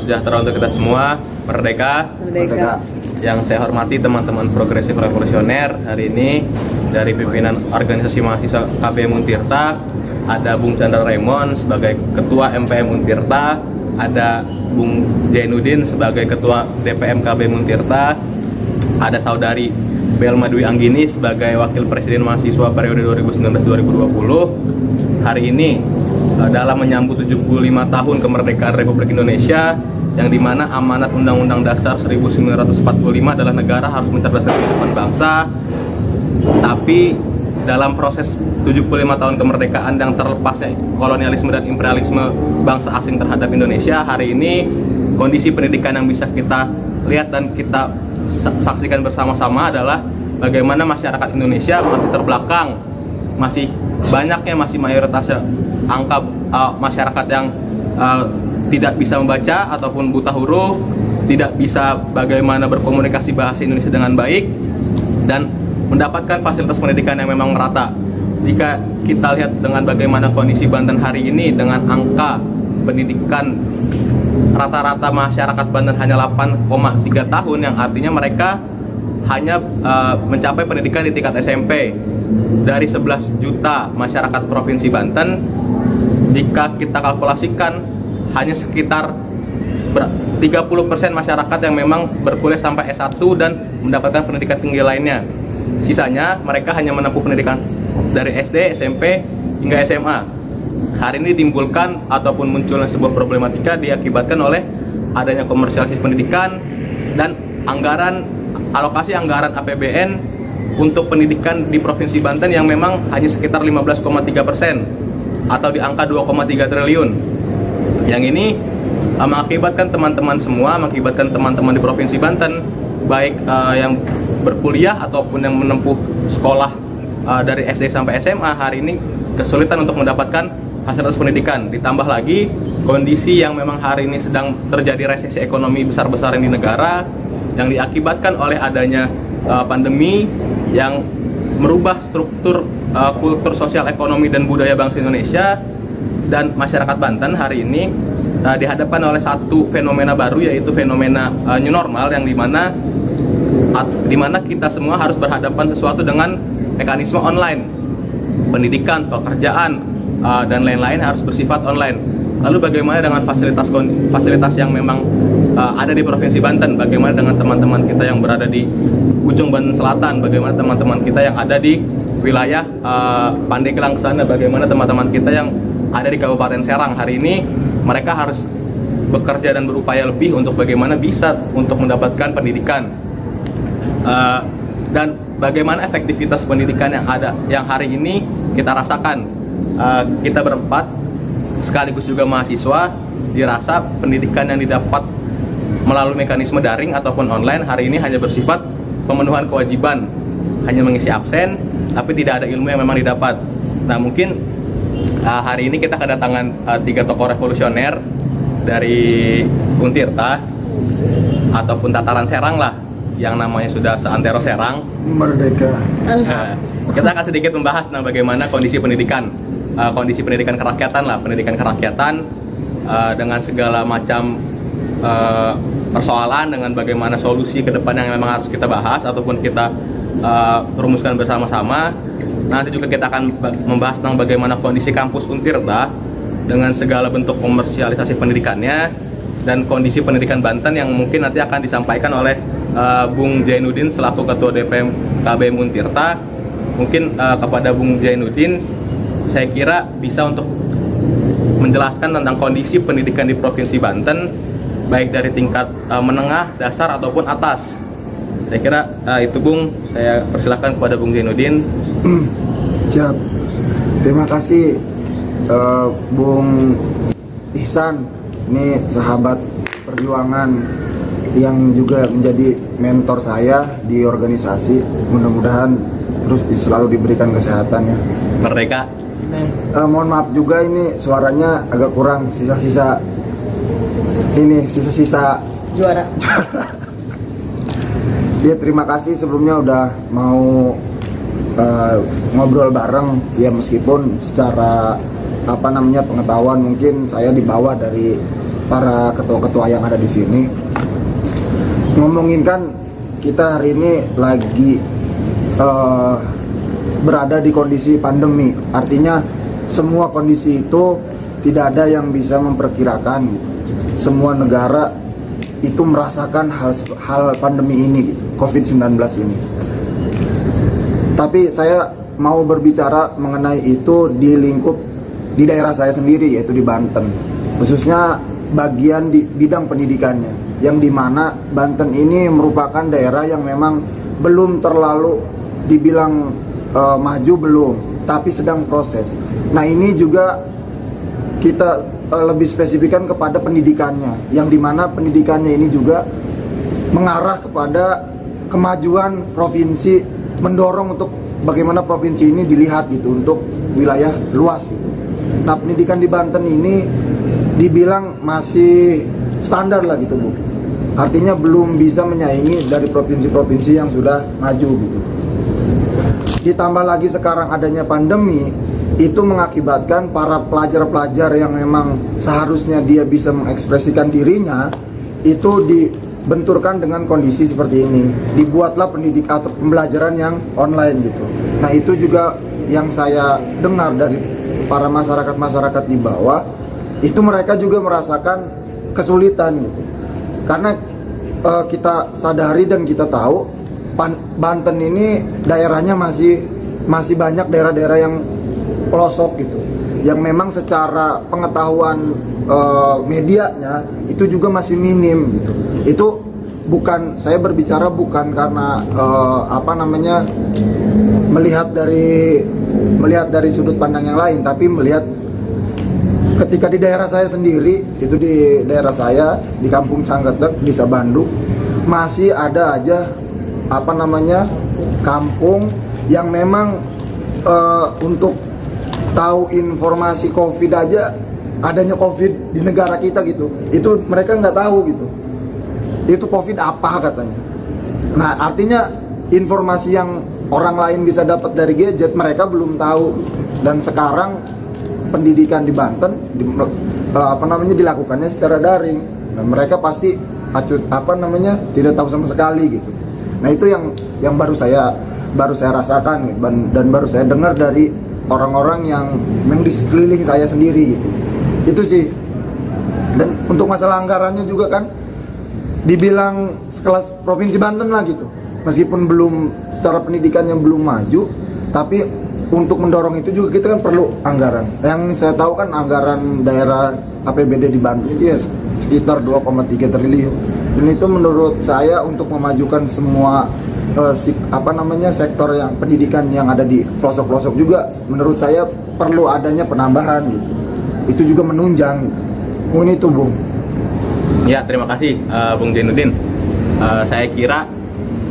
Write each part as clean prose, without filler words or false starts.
sejahtera untuk kita semua. Merdeka. Merdeka. Yang saya hormati teman-teman progresif revolusioner, hari ini dari pimpinan organisasi mahasiswa KBM Untirta ada Bung Chandra Raymond sebagai ketua MPM Untirta, ada Bung Jainuddin sebagai ketua DPM KBM Untirta, ada saudari Belma Dwi Anggini sebagai wakil presiden mahasiswa periode 2019-2020. Hari ini dalam menyambut 75 tahun kemerdekaan Republik Indonesia, yang dimana amanat Undang-Undang Dasar 1945 adalah negara harus mencerdaskan kehidupan bangsa. Tapi dalam proses 75 tahun kemerdekaan yang terlepasnya kolonialisme dan imperialisme bangsa asing terhadap Indonesia, hari ini kondisi pendidikan yang bisa kita lihat dan kita saksikan bersama-sama adalah bagaimana masyarakat Indonesia masih terbelakang, masih banyaknya, masih mayoritasnya angka masyarakat yang tidak bisa membaca ataupun buta huruf, tidak bisa bagaimana berkomunikasi bahasa Indonesia dengan baik, dan mendapatkan fasilitas pendidikan yang memang merata. Jika kita lihat dengan bagaimana kondisi Banten hari ini dengan angka pendidikan rata-rata masyarakat Banten hanya 8,3 tahun, yang artinya mereka hanya mencapai pendidikan di tingkat SMP. Dari 11 juta masyarakat Provinsi Banten, jika kita kalkulasikan hanya sekitar 30% masyarakat yang memang berkuliah sampai S1 dan mendapatkan pendidikan tinggi lainnya. Sisanya mereka hanya menempuh pendidikan dari SD, SMP, hingga SMA. Hari ini ditimbulkan ataupun munculnya sebuah problematika diakibatkan oleh adanya komersialisasi pendidikan dan alokasi anggaran APBN untuk pendidikan di Provinsi Banten yang memang hanya sekitar 15,3% atau di angka 2,3 triliun. Yang ini mengakibatkan teman-teman semua, mengakibatkan teman-teman di Provinsi Banten, baik yang berkuliah ataupun yang menempuh sekolah dari SD sampai SMA, hari ini kesulitan untuk mendapatkan fasilitas pendidikan. Ditambah lagi kondisi yang memang hari ini sedang terjadi resesi ekonomi besar-besaran di negara yang diakibatkan oleh adanya pandemi yang merubah struktur kultur sosial ekonomi dan budaya bangsa Indonesia. Dan masyarakat Banten hari ini dihadapkan oleh satu fenomena baru, yaitu fenomena new normal, yang dimana kita semua harus berhadapan sesuatu dengan mekanisme online. Pendidikan, pekerjaan, dan lain-lain harus bersifat online. Lalu bagaimana dengan fasilitas yang memang ada di Provinsi Banten? Bagaimana dengan teman-teman kita yang berada di ujung Banten Selatan? Bagaimana teman-teman kita yang ada di wilayah Pandeglang sana? Bagaimana teman-teman kita yang ada di Kabupaten Serang? Hari ini mereka harus bekerja dan berupaya lebih untuk bagaimana bisa untuk mendapatkan pendidikan. Dan bagaimana efektivitas pendidikan yang ada, yang hari ini kita rasakan. Kita berempat sekaligus juga mahasiswa dirasa pendidikan yang didapat melalui mekanisme daring ataupun online hari ini hanya bersifat pemenuhan kewajiban, hanya mengisi absen, tapi tidak ada ilmu yang memang didapat. Nah, mungkin hari ini kita kedatangan 3 tokoh revolusioner dari Untirta ataupun tataran Serang lah, yang namanya sudah seantero Serang. Merdeka. Kita akan sedikit membahas tentang bagaimana kondisi pendidikan kerakyatan lah, pendidikan kerakyatan dengan segala macam persoalan, dengan bagaimana solusi ke depan yang memang harus kita bahas ataupun kita rumuskan bersama-sama. Nanti juga kita akan membahas tentang bagaimana kondisi kampus Untirta dengan segala bentuk komersialisasi pendidikannya, dan kondisi pendidikan Banten yang mungkin nanti akan disampaikan oleh Bung Jainuddin selaku Ketua DPM KBM Untirta. Mungkin kepada Bung Jainuddin, saya kira bisa untuk menjelaskan tentang kondisi pendidikan di Provinsi Banten, baik dari tingkat menengah, dasar, ataupun atas. Saya kira itu, Bung. Saya persilahkan kepada Bung Jainuddin. Siap. Terima kasih Bung Ihsan, ini sahabat perjuangan yang juga menjadi mentor saya di organisasi. Mudah-mudahan terus selalu diberikan kesehatan ya. Merdeka. Mohon maaf juga ini suaranya agak kurang, sisa-sisa juara. Ya, terima kasih sebelumnya udah mau ngobrol bareng ya, meskipun secara pengetahuan mungkin saya di bawah dari para ketua-ketua yang ada di sini. Ngomongin kan kita hari ini lagi berada di kondisi pandemi, artinya semua kondisi itu tidak ada yang bisa memperkirakan gitu. Semua negara itu merasakan hal pandemi ini gitu, COVID-19 ini. Tapi saya mau berbicara mengenai itu di lingkup di daerah saya sendiri, yaitu di Banten, khususnya bagian di bidang pendidikannya, yang dimana Banten ini merupakan daerah yang memang belum terlalu dibilang maju, belum, tapi sedang proses. Nah, ini juga kita lebih spesifikkan kepada pendidikannya, yang dimana pendidikannya ini juga mengarah kepada kemajuan provinsi, mendorong untuk bagaimana provinsi ini dilihat gitu untuk wilayah luas gitu. Nah, pendidikan di Banten ini dibilang masih standar lah gitu, Bu. Artinya belum bisa menyaingi dari provinsi-provinsi yang sudah maju gitu. Ditambah lagi sekarang adanya pandemi, itu mengakibatkan para pelajar-pelajar yang memang seharusnya dia bisa mengekspresikan dirinya, itu dibenturkan dengan kondisi seperti ini. Dibuatlah pendidik atau pembelajaran yang online gitu. Nah, itu juga yang saya dengar dari para masyarakat-masyarakat di bawah, itu mereka juga merasakan kesulitan gitu. Karena kita sadari dan kita tahu Banten ini daerahnya masih banyak daerah-daerah yang pelosok gitu, yang memang secara pengetahuan medianya itu juga masih minim gitu. Itu bukan, saya berbicara bukan karena melihat dari sudut pandang yang lain, tapi melihat ketika di daerah saya sendiri, itu di daerah saya di Kampung Canggetek, Desa Bandung, masih ada aja kampung yang memang untuk tahu informasi COVID aja, adanya COVID di negara kita gitu, itu mereka nggak tahu gitu, itu COVID apa katanya. Nah, artinya informasi yang orang lain bisa dapat dari gadget, mereka belum tahu. Dan sekarang pendidikan di Banten dilakukannya secara daring, dan mereka pasti tidak tahu sama sekali gitu. Nah, itu yang baru saya rasakan dan baru saya dengar dari orang-orang yang di sekeliling saya sendiri gitu. Itu sih. Dan untuk masalah anggarannya juga kan dibilang sekelas Provinsi Banten lah gitu. Meskipun belum secara pendidikannya belum maju, tapi untuk mendorong itu juga kita kan perlu anggaran. Yang saya tahu kan anggaran daerah APBD di Banten itu ya sekitar 2,3 triliun. Dan itu menurut saya untuk memajukan semua sektor yang pendidikan yang ada di pelosok-pelosok juga, menurut saya perlu adanya penambahan gitu. Itu juga menunjang gitu. Mungkin itu, Bung. Ya, terima kasih Bung Zainuddin. Saya kira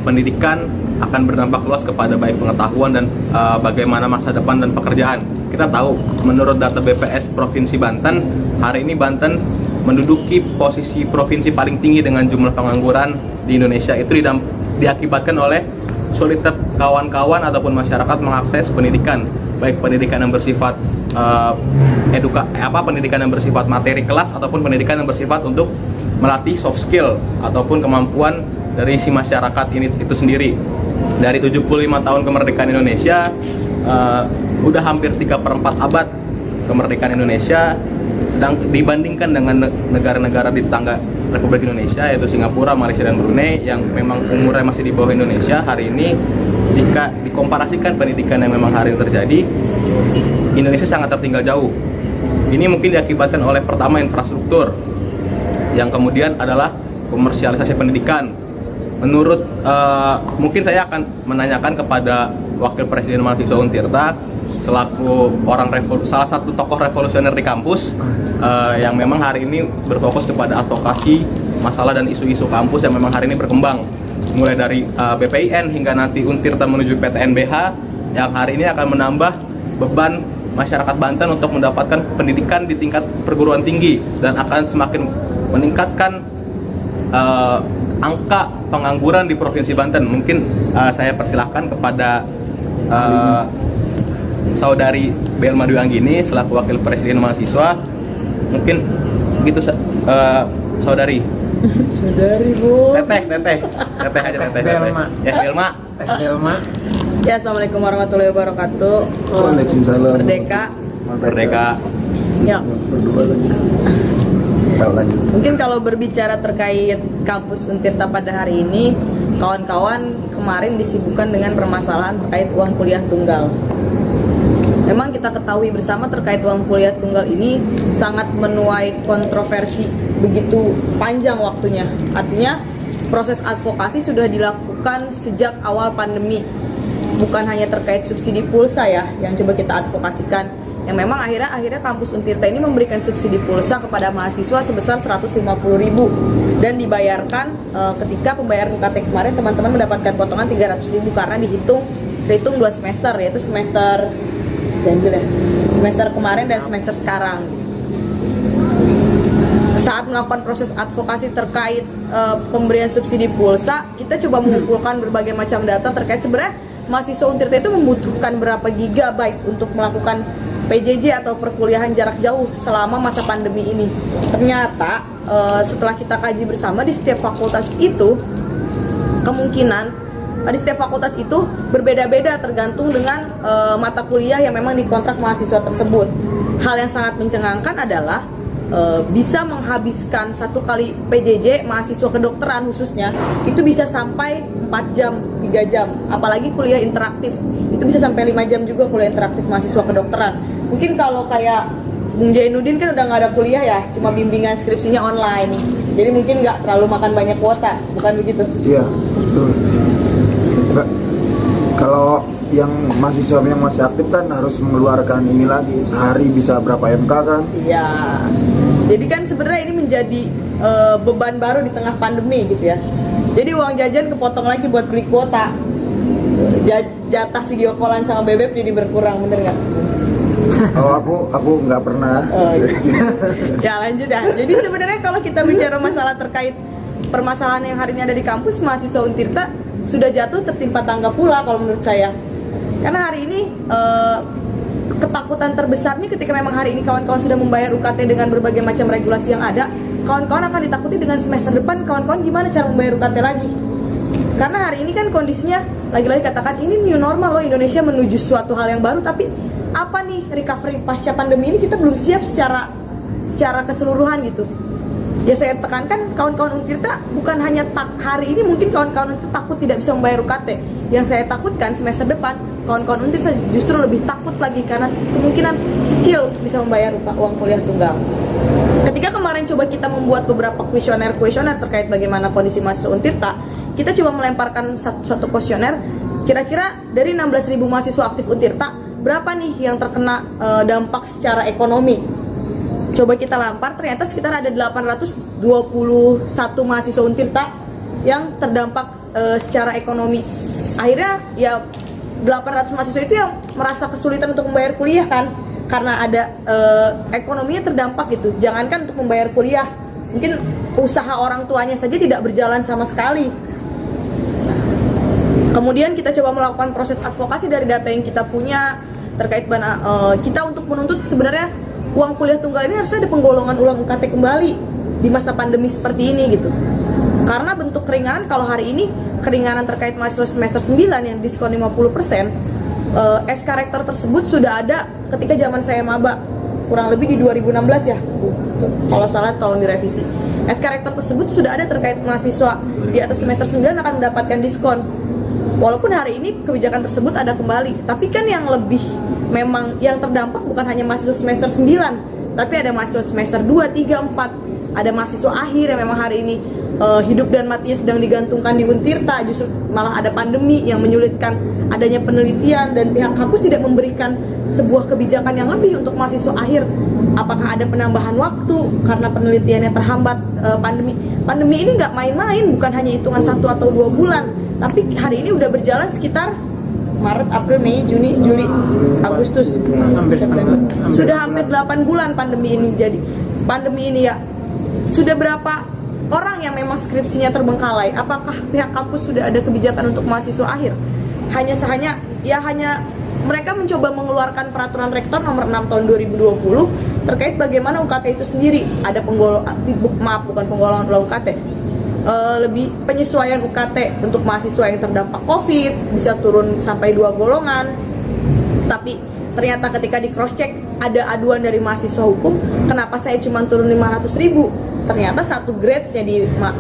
pendidikan akan berdampak luas kepada baik pengetahuan dan bagaimana masa depan dan pekerjaan. Kita tahu, menurut data BPS Provinsi Banten, hari ini Banten menduduki posisi provinsi paling tinggi dengan jumlah pengangguran di Indonesia. Itu diakibatkan oleh sulitnya kawan-kawan ataupun masyarakat mengakses pendidikan, baik pendidikan yang bersifat pendidikan yang bersifat materi kelas ataupun pendidikan yang bersifat untuk melatih soft skill ataupun kemampuan dari si masyarakat ini itu sendiri. Dari 75 tahun kemerdekaan Indonesia, udah hampir 3/4 abad kemerdekaan Indonesia, sedang dibandingkan dengan negara-negara di tetangga Republik Indonesia, yaitu Singapura, Malaysia, dan Brunei yang memang umurnya masih di bawah Indonesia. Hari ini jika dikomparasikan pendidikan yang memang hari ini terjadi, Indonesia sangat tertinggal jauh. Ini mungkin diakibatkan oleh pertama infrastruktur, yang kemudian adalah komersialisasi pendidikan. Menurut mungkin saya akan menanyakan kepada Wakil Presiden Mahasiswa Untirta selaku salah satu tokoh revolusioner di kampus yang memang hari ini berfokus kepada advokasi masalah dan isu-isu kampus yang memang hari ini berkembang, mulai dari BPIN hingga nanti Untirta menuju PTNBH, yang hari ini akan menambah beban masyarakat Banten untuk mendapatkan pendidikan di tingkat perguruan tinggi dan akan semakin meningkatkan angka pengangguran di Provinsi Banten. Mungkin saya persilahkan kepada Saudari Belma Dwi Anggini selaku Wakil Presiden Mahasiswa. Mungkin begitu Saudari. Saudari, Bu. Teteh aja teteh. Belma. Ya, Belma. Belma. Ya, assalamualaikum warahmatullahi wabarakatuh. Waalaikumsalam. Merdeka. Merdeka. Ya, Berdua lagi. Tahu lanjut. mungkin kalau berbicara terkait kampus Untirta pada hari ini, kawan-kawan kemarin disibukkan dengan permasalahan terkait uang kuliah tunggal. Memang kita ketahui bersama terkait uang kuliah tunggal ini sangat menuai kontroversi begitu panjang waktunya. Artinya proses advokasi sudah dilakukan sejak awal pandemi. Bukan hanya terkait subsidi pulsa ya yang coba kita advokasikan. Yang memang akhirnya kampus Untirta ini memberikan subsidi pulsa kepada mahasiswa sebesar 150.000 dan dibayarkan ketika pembayaran UKT kemarin teman-teman mendapatkan potongan 300.000 karena dihitung 2 semester, yaitu semester kemarin dan semester sekarang. Saat melakukan proses advokasi terkait pemberian subsidi pulsa, kita coba mengumpulkan berbagai macam data terkait sebenarnya mahasiswa Untirta itu membutuhkan berapa gigabyte untuk melakukan PJJ atau perkuliahan jarak jauh selama masa pandemi ini. Ternyata setelah kita kaji bersama di setiap fakultas itu kemungkinan di setiap fakultas itu berbeda-beda tergantung dengan mata kuliah yang memang dikontrak mahasiswa tersebut. Hal yang sangat mencengangkan adalah bisa menghabiskan satu kali PJJ mahasiswa kedokteran khususnya itu bisa sampai 4 jam, 3 jam, apalagi kuliah interaktif itu bisa sampai 5 jam juga kuliah interaktif mahasiswa kedokteran. Mungkin kalau kayak Bung Jainuddin kan udah nggak ada kuliah ya, cuma bimbingan skripsinya online, jadi mungkin nggak terlalu makan banyak kuota, bukan begitu? Iya, betul. Enggak. Kalau yang mahasiswa yang masih aktif kan harus mengeluarkan ini lagi, sehari bisa berapa MK kan? Iya. Jadi kan sebenarnya ini menjadi beban baru di tengah pandemi gitu ya. Jadi uang jajan kepotong lagi buat beli kuota. Jatah video callan sama bebek jadi berkurang, bener nggak? Oh, aku nggak pernah. Oh, iya. Ya lanjut ya. Jadi sebenarnya kalau kita bicara masalah terkait permasalahan yang hari ini ada di kampus, mahasiswa Untirta sudah jatuh tertimpa tangga pula kalau menurut saya. Karena hari ini ketakutan terbesarnya ketika memang hari ini kawan-kawan sudah membayar UKT dengan berbagai macam regulasi yang ada, kawan-kawan akan ditakuti dengan semester depan kawan-kawan gimana cara membayar UKT lagi. Karena hari ini kan kondisinya lagi-lagi katakan ini new normal loh, Indonesia menuju suatu hal yang baru, tapi apa nih recovery pasca pandemi ini kita belum siap secara keseluruhan gitu. Ya saya tekankan kawan-kawan Untirta bukan hanya hari ini mungkin kawan-kawan Untirta takut tidak bisa membayar UKT. Yang saya takutkan semester depan kawan-kawan Untirta justru lebih takut lagi karena kemungkinan kecil untuk bisa membayar uang kuliah tunggal. Ketika kemarin coba kita membuat beberapa kuesioner terkait bagaimana kondisi mahasiswa Untirta, kita coba melemparkan suatu kuesioner, kira-kira dari 16.000 mahasiswa aktif Untirta, berapa nih yang terkena dampak secara ekonomi? Coba kita lampar, ternyata sekitar ada 821 mahasiswa Untirta yang terdampak secara ekonomi. Akhirnya ya 800 mahasiswa itu yang merasa kesulitan untuk membayar kuliah kan, karena ada ekonominya terdampak gitu. Jangankan untuk membayar kuliah, mungkin usaha orang tuanya saja tidak berjalan sama sekali. Kemudian kita coba melakukan proses advokasi dari data yang kita punya terkait kita untuk menuntut sebenarnya uang kuliah tunggal ini harusnya ada penggolongan ulang UKT kembali di masa pandemi seperti ini gitu. Karena bentuk keringanan kalau hari ini keringanan terkait mahasiswa semester 9 yang diskon 50%, SK rektor tersebut sudah ada ketika zaman saya maba, kurang lebih di 2016 ya. Kalau salah tolong direvisi. SK rektor tersebut sudah ada terkait mahasiswa di atas semester 9 akan mendapatkan diskon. Walaupun hari ini kebijakan tersebut ada kembali, tapi kan yang lebih memang yang terdampak bukan hanya mahasiswa semester 9, tapi ada mahasiswa semester 2, 3, 4, ada mahasiswa akhir yang memang hari ini hidup dan matinya sedang digantungkan di Untirta, justru malah ada pandemi yang menyulitkan adanya penelitian dan pihak kampus tidak memberikan sebuah kebijakan yang lebih untuk mahasiswa akhir. Apakah ada penambahan waktu karena penelitiannya terhambat pandemi? Pandemi ini nggak main-main, bukan hanya hitungan 1 atau 2 bulan, tapi hari ini udah berjalan sekitar Maret, April, Mei, Juni, Juli, Agustus, sudah hampir 8 bulan pandemi ini. Jadi pandemi ini ya sudah berapa orang yang memang skripsinya terbengkalai? Apakah pihak kampus sudah ada kebijakan untuk mahasiswa akhir? Hanya mereka mencoba mengeluarkan peraturan rektor nomor 6 tahun 2020 terkait bagaimana UKT itu sendiri ada bukan penggolongan ulang UKT, lebih penyesuaian UKT untuk mahasiswa yang terdampak COVID bisa turun sampai 2 golongan. Tapi ternyata ketika di cross check ada aduan dari mahasiswa hukum, kenapa saya cuma turun 500.000? Ternyata satu grade-nya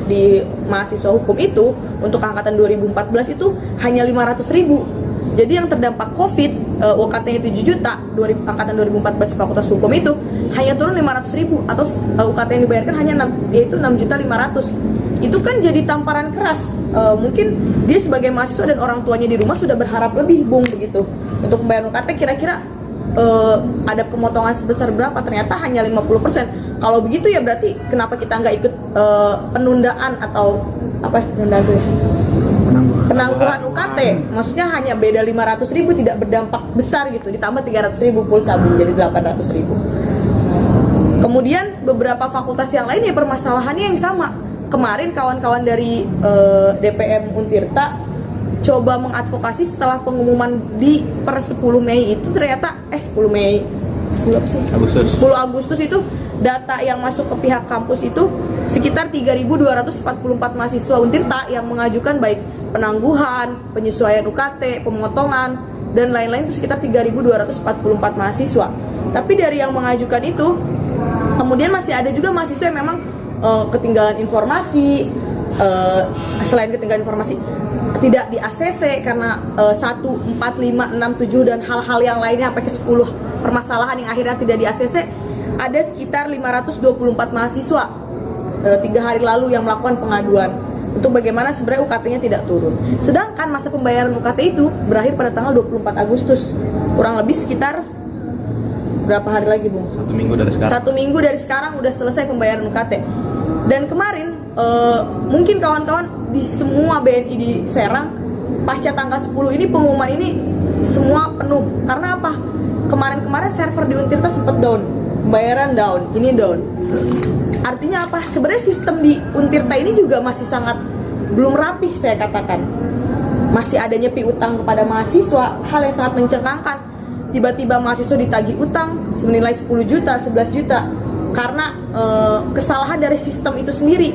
di mahasiswa hukum itu untuk angkatan 2014 itu hanya 500.000. Jadi yang terdampak COVID, UKT-nya 7 juta, angkatan 2014 Fakultas Hukum itu hanya turun 500.000 atau UKT yang dibayarkan hanya 6.500.000. Itu kan jadi tamparan keras. Mungkin dia sebagai mahasiswa dan orang tuanya di rumah sudah berharap lebih, Bung, begitu. Untuk membayar UKT kira-kira ada pemotongan sebesar berapa? Ternyata hanya 50%. Kalau begitu ya berarti kenapa kita nggak ikut penundaan atau apa penundaan itu ya? Penangguhan UKT, maksudnya hanya beda 500.000, tidak berdampak besar gitu, ditambah 300.000 pulsa Bung, jadi 800.000. Kemudian beberapa fakultas yang lain ya permasalahannya yang sama. Kemarin kawan-kawan dari DPM Untirta coba mengadvokasi setelah pengumuman di per 10 Mei itu ternyata 10 Mei 10 apa sih? 10 Agustus itu data yang masuk ke pihak kampus itu sekitar 3.244 mahasiswa Untirta yang mengajukan baik penangguhan, penyesuaian UKT, pemotongan dan lain-lain itu sekitar 3.244 mahasiswa. Tapi dari yang mengajukan itu kemudian masih ada juga mahasiswa yang memang ketinggalan informasi, selain ketinggalan informasi tidak di ACC karena 1, 4, 5, 6, 7 dan hal-hal yang lainnya sampai ke 10 permasalahan yang akhirnya tidak di ACC. Ada sekitar 524 mahasiswa 3 hari lalu yang melakukan pengaduan untuk bagaimana sebenarnya UKT-nya tidak turun. Sedangkan masa pembayaran UKT itu berakhir pada tanggal 24 Agustus. Kurang lebih sekitar berapa hari lagi, Bung? 1 minggu dari sekarang. 1 minggu dari sekarang udah selesai pembayaran UKT. Dan kemarin mungkin kawan-kawan di semua BNI di Serang pasca tanggal 10 ini pengumuman ini semua penuh. Karena apa? Kemarin-kemarin server di Untirta sempat down, pembayaran down, ini down. Artinya apa? Sebenarnya sistem di Untirta ini juga masih sangat belum rapih, saya katakan. Masih adanya piutang kepada mahasiswa, hal yang sangat mencengangkan. Tiba-tiba mahasiswa ditagih utang senilai 10 juta, 11 juta karena kesalahan dari sistem itu sendiri.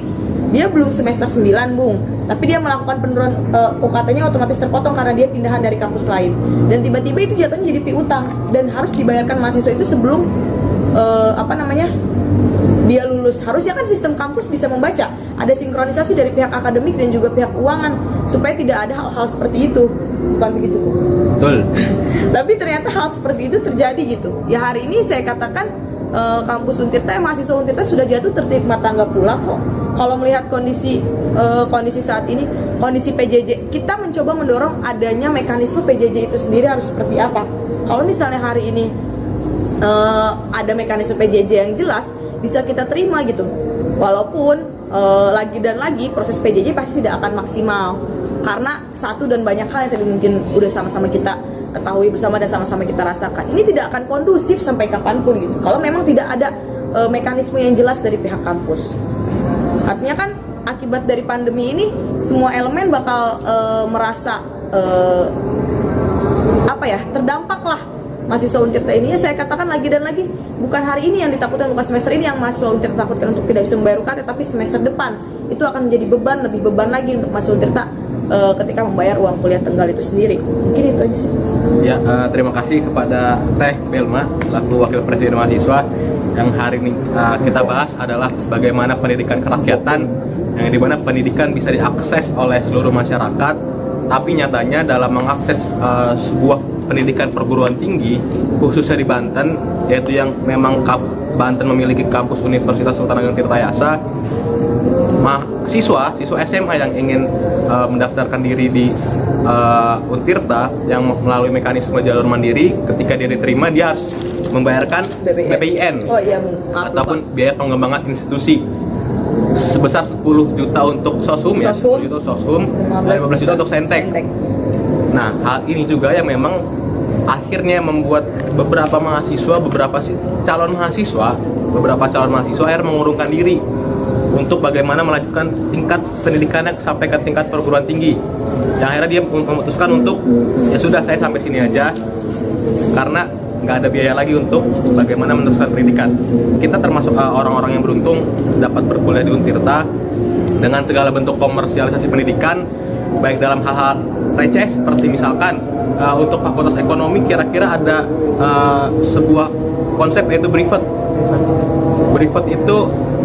Dia belum semester 9, Bung, tapi dia melakukan penurunan UKT-nya otomatis terpotong karena dia pindahan dari kampus lain. Dan tiba-tiba itu jatuhnya jadi piutang dan harus dibayarkan mahasiswa itu sebelum dia lulus. Harusnya kan sistem kampus bisa membaca, ada sinkronisasi dari pihak akademik dan juga pihak keuangan supaya tidak ada hal-hal seperti itu. Bukan begitu, Bung? Betul. Tapi ternyata hal seperti itu terjadi gitu. Ya hari ini saya katakan kampus Untirta, mahasiswa Untirta sudah jatuh tertimpa tangga pula kok. Kalau melihat kondisi saat ini, kondisi PJJ, kita mencoba mendorong adanya mekanisme PJJ itu sendiri harus seperti apa. Kalau misalnya hari ini ada mekanisme PJJ yang jelas, bisa kita terima gitu. Walaupun lagi dan lagi proses PJJ pasti tidak akan maksimal karena satu dan banyak hal yang tadi mungkin udah sama-sama kita ketahui bersama dan sama-sama kita rasakan. Ini tidak akan kondusif sampai kapanpun gitu. Kalau memang tidak ada mekanisme yang jelas dari pihak kampus. Artinya kan akibat dari pandemi ini semua elemen bakal merasa terdampak lah. Mahasiswa Untirta ini, ya saya katakan lagi dan lagi, bukan hari ini yang ditakutkan, bukan semester ini yang mahasiswa Untirta takutkan untuk tidak bisa membayar UKT, tapi semester depan itu akan menjadi beban, lebih beban lagi untuk mahasiswa Untirta ketika membayar uang kuliah tenggal itu sendiri. Mungkin itu aja sih. Ya, terima kasih kepada Teh Belma selaku Wakil Presiden Mahasiswa. Yang hari ini kita bahas adalah bagaimana pendidikan kerakyatan, yang dimana pendidikan bisa diakses oleh seluruh masyarakat, tapi nyatanya dalam mengakses sebuah pendidikan perguruan tinggi khususnya di Banten, yaitu yang memang Banten memiliki kampus Universitas Sultan Ageng Tirtayasa, siswa SMA yang ingin mendaftarkan diri di Untirta yang melalui mekanisme jalur mandiri, ketika dia diterima dia harus membayarkan BPIN. Oh iya, Bung. Ataupun biaya pengembangan institusi sebesar 10 juta untuk SOSUM, ya, 10 juta Sosum, 15 juta untuk Sentek. Nah, hal ini juga yang memang akhirnya membuat beberapa calon mahasiswa akhirnya mengurungkan diri untuk bagaimana melanjutkan tingkat pendidikannya sampai ke tingkat perguruan tinggi. Yang akhirnya dia memutuskan untuk ya sudah, saya sampai sini aja karena nggak ada biaya lagi untuk bagaimana meneruskan pendidikan. Kita termasuk orang-orang yang beruntung dapat berkuliah di Untirta dengan segala bentuk komersialisasi pendidikan, baik dalam hal-hal receh seperti misalkan untuk fakultas ekonomi kira-kira ada sebuah konsep yaitu brevet. Brevet itu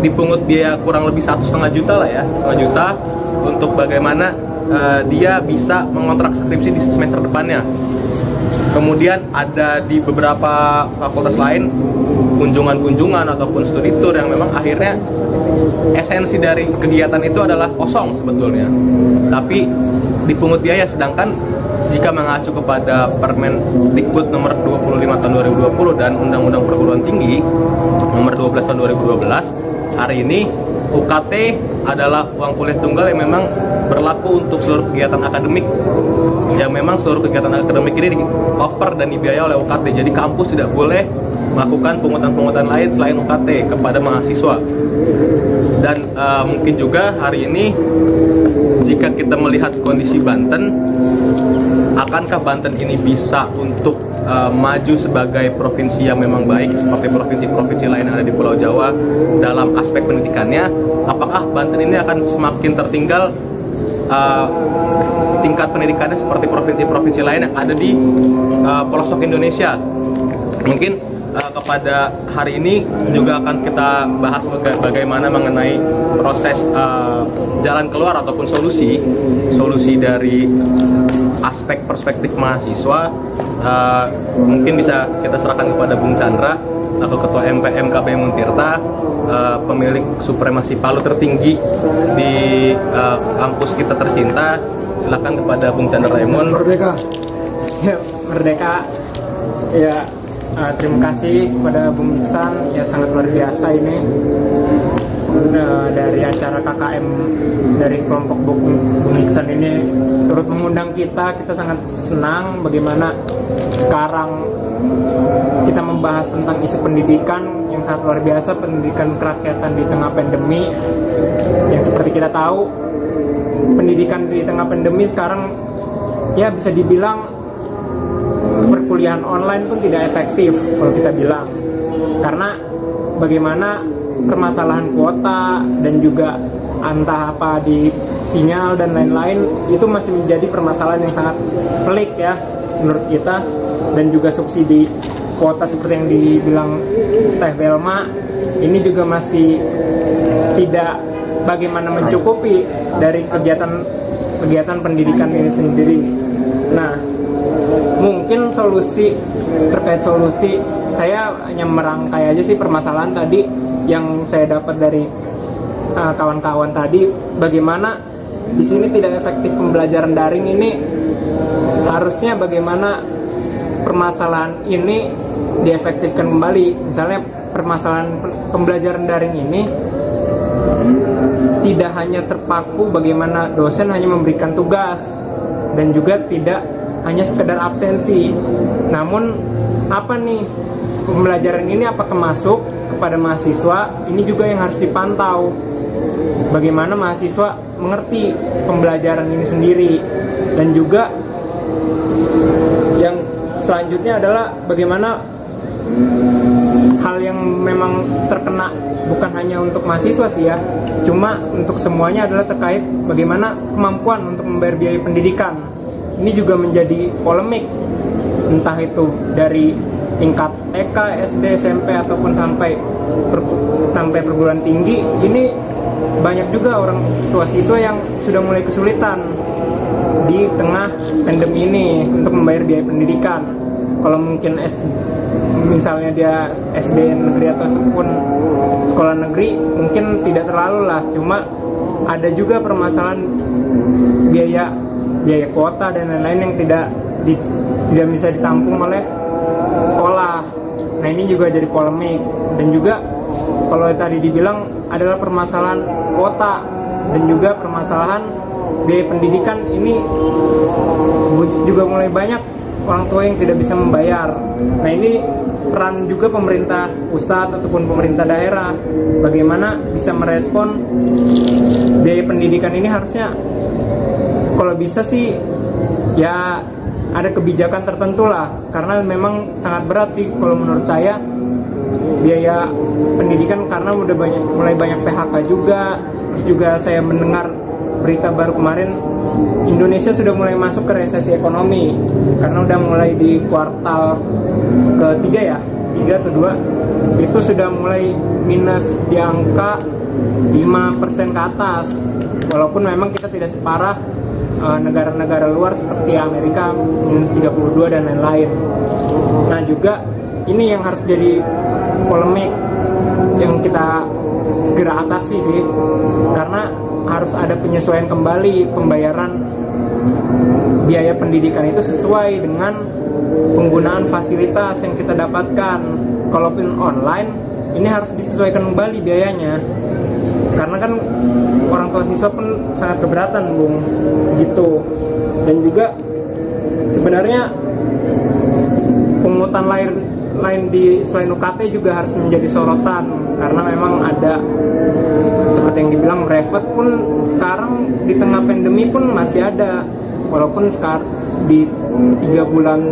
dipungut biaya kurang lebih 1,5 juta lah ya, 1,5 juta untuk bagaimana dia bisa mengontrak skripsi di semester depannya. Kemudian ada di beberapa fakultas lain kunjungan-kunjungan ataupun studi tour yang memang akhirnya esensi dari kegiatan itu adalah kosong sebetulnya, tapi dipungut biaya. Sedangkan jika mengacu kepada Permendikbud nomor 25 tahun 2020 dan Undang-Undang Perguruan Tinggi nomor 12 tahun 2012, hari ini UKT adalah uang kuliah tunggal yang memang berlaku untuk seluruh kegiatan akademik, yang memang seluruh kegiatan akademik ini di-cover dan dibiayai oleh UKT. Jadi kampus tidak boleh melakukan pungutan-pungutan lain selain UKT kepada mahasiswa. Dan mungkin juga hari ini jika kita melihat kondisi Banten, akankah Banten ini bisa untuk maju sebagai provinsi yang memang baik seperti provinsi-provinsi lain yang ada di Pulau Jawa dalam aspek pendidikannya? Apakah Banten ini akan semakin tertinggal tingkat pendidikannya seperti provinsi-provinsi lain yang ada di pelosok Indonesia? Mungkin kepada hari ini juga akan kita bahas bagaimana mengenai proses jalan keluar ataupun solusi dari aspek perspektif mahasiswa. Mungkin bisa kita serahkan kepada Bung Chandra, atau Ketua MPM KBM Untirta, pemilik supremasi Palu tertinggi di kampus kita tercinta. Silakan kepada Bung Chandra Raymond. Merdeka. Ya, merdeka. Ya, terima kasih kepada Bung Iksan, ya sangat luar biasa ini. Dari acara KKM dari kelompok Bung Iksan ini turut mengundang kita sangat senang bagaimana sekarang kita membahas tentang isu pendidikan yang sangat luar biasa, pendidikan kerakyatan di tengah pandemi. Yang seperti kita tahu, pendidikan di tengah pandemi sekarang ya bisa dibilang perkuliahan online pun tidak efektif kalau kita bilang, karena bagaimana permasalahan kuota dan juga entah apa di sinyal dan lain-lain itu masih menjadi permasalahan yang sangat pelik ya menurut kita. Dan juga subsidi kuota seperti yang dibilang Teh Velma ini juga masih tidak bagaimana mencukupi dari kegiatan pendidikan ini sendiri. Nah, mungkin terkait solusi saya hanya merangkai aja sih permasalahan tadi yang saya dapat dari kawan-kawan tadi, bagaimana di sini tidak efektif pembelajaran daring ini. Harusnya bagaimana permasalahan ini diefektifkan kembali. Misalnya permasalahan pembelajaran daring ini tidak hanya terpaku bagaimana dosen hanya memberikan tugas dan juga tidak hanya sekedar absensi, namun apa nih pembelajaran ini apakah masuk kepada mahasiswa, ini juga yang harus dipantau. Bagaimana mahasiswa mengerti pembelajaran ini sendiri. Dan juga yang selanjutnya adalah bagaimana hal yang memang terkena bukan hanya untuk mahasiswa sih ya, cuma untuk semuanya adalah terkait bagaimana kemampuan untuk membayar biaya pendidikan. Ini juga menjadi polemik, entah itu dari tingkat TK, SD, SMP ataupun sampai perguruan tinggi. Ini banyak juga orang tua siswa yang sudah mulai kesulitan di tengah pandemi ini untuk membayar biaya pendidikan. Kalau mungkin misalnya dia SD negeri ataupun sekolah negeri mungkin tidak terlalu lah, cuma ada juga permasalahan biaya kuota dan lain-lain yang tidak bisa ditampung oleh sekolah. Nah, ini juga jadi polemik. Dan juga kalau tadi dibilang adalah permasalahan kuota dan juga permasalahan biaya pendidikan, ini juga mulai banyak orang tua yang tidak bisa membayar. Nah, ini peran juga pemerintah pusat ataupun pemerintah daerah bagaimana bisa merespon biaya pendidikan ini. Harusnya kalau bisa sih ya ada kebijakan tertentu lah, karena memang sangat berat sih kalau menurut saya biaya pendidikan, karena udah mulai banyak PHK juga. Terus juga saya mendengar berita baru kemarin Indonesia sudah mulai masuk ke resesi ekonomi karena udah mulai di kuartal ketiga ya, 3 atau 2 itu sudah mulai minus di angka 5% ke atas, walaupun memang kita tidak separah negara-negara luar seperti Amerika minus 32 dan lain-lain. Nah juga ini yang harus jadi polemik yang kita segera atasi sih, karena harus ada penyesuaian kembali pembayaran biaya pendidikan itu sesuai dengan penggunaan fasilitas yang kita dapatkan. Kalaupun online, ini harus disesuaikan kembali biayanya, karena kan orang tua siswa pun sangat keberatan, Bung, gitu. Dan juga sebenarnya pungutan lain di selain UKT juga harus menjadi sorotan, karena memang ada seperti yang dibilang brevet pun sekarang di tengah pandemi pun masih ada, walaupun sekarang di 3 bulan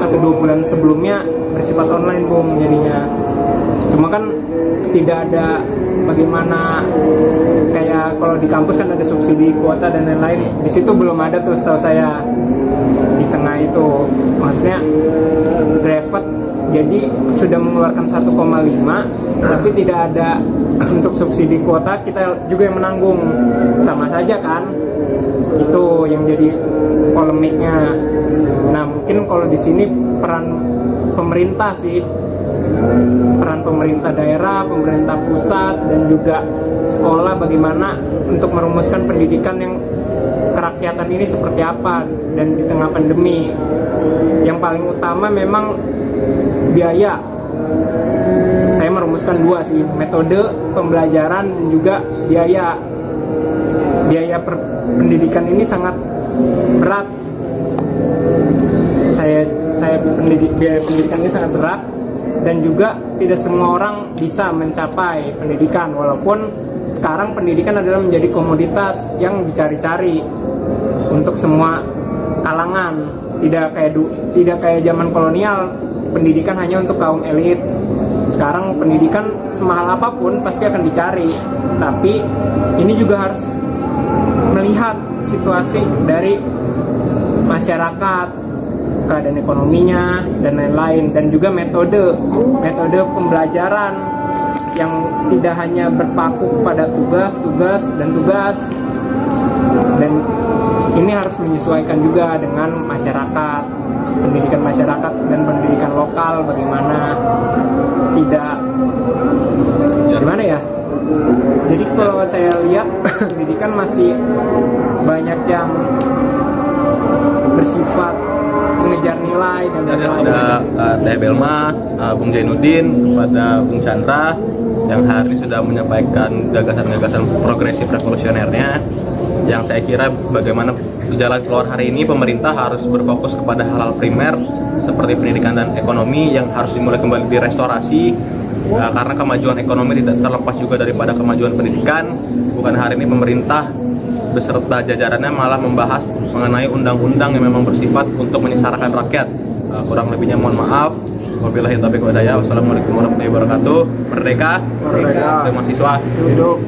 atau 2 bulan sebelumnya bersifat online, Bung, jadinya. Cuma kan tidak ada bagaimana kayak kalau di kampus kan ada subsidi kuota dan lain-lain, di situ belum ada tuh setahu saya di tengah itu. Maksudnya brevet jadi sudah mengeluarkan 1,5 tapi tidak ada untuk subsidi kuota, kita juga yang menanggung, sama saja kan. Itu yang jadi polemiknya. Nah mungkin kalau di sini peran pemerintah sih, peran pemerintah daerah, pemerintah pusat, dan juga sekolah bagaimana untuk merumuskan pendidikan yang kerakyatan ini seperti apa. Dan di tengah pandemi yang paling utama memang biaya. Saya merumuskan 2 sih, metode pembelajaran dan juga biaya. Biaya pendidikan ini sangat berat. Biaya pendidikan ini sangat berat, dan juga tidak semua orang bisa mencapai pendidikan, walaupun sekarang pendidikan adalah menjadi komoditas yang dicari-cari untuk semua kalangan. Tidak kayak zaman kolonial, pendidikan hanya untuk kaum elit. Sekarang pendidikan semahal apapun pasti akan dicari. Tapi ini juga harus melihat situasi dari masyarakat, keadaan ekonominya dan lain-lain, dan juga metode pembelajaran yang tidak hanya berpaku pada tugas, dan ini harus menyesuaikan juga dengan masyarakat, pendidikan masyarakat dan pendidikan lokal bagaimana. Tidak gimana ya, jadi kalau saya lihat pendidikan masih banyak yang bersifat mengejar nilai dan lain-lain. Ada Teh Belma, Bung Jainuddin, kepada Bung Chandra yang hari ini sudah menyampaikan gagasan-gagasan progresif revolusionernya, yang saya kira bagaimana jalan keluar hari ini pemerintah harus berfokus kepada hal-hal primer seperti pendidikan dan ekonomi yang harus dimulai kembali direstorasi, karena kemajuan ekonomi tidak terlepas juga daripada kemajuan pendidikan. Bukan hari ini pemerintah beserta jajarannya malah membahas mengenai undang-undang yang memang bersifat untuk menyengsarakan rakyat. Kurang lebihnya mohon maaf. Wabillahi taufiq wal hidayah. Wassalamualaikum warahmatullahi wabarakatuh. Merdeka, Merdeka. mahasiswa. Hidup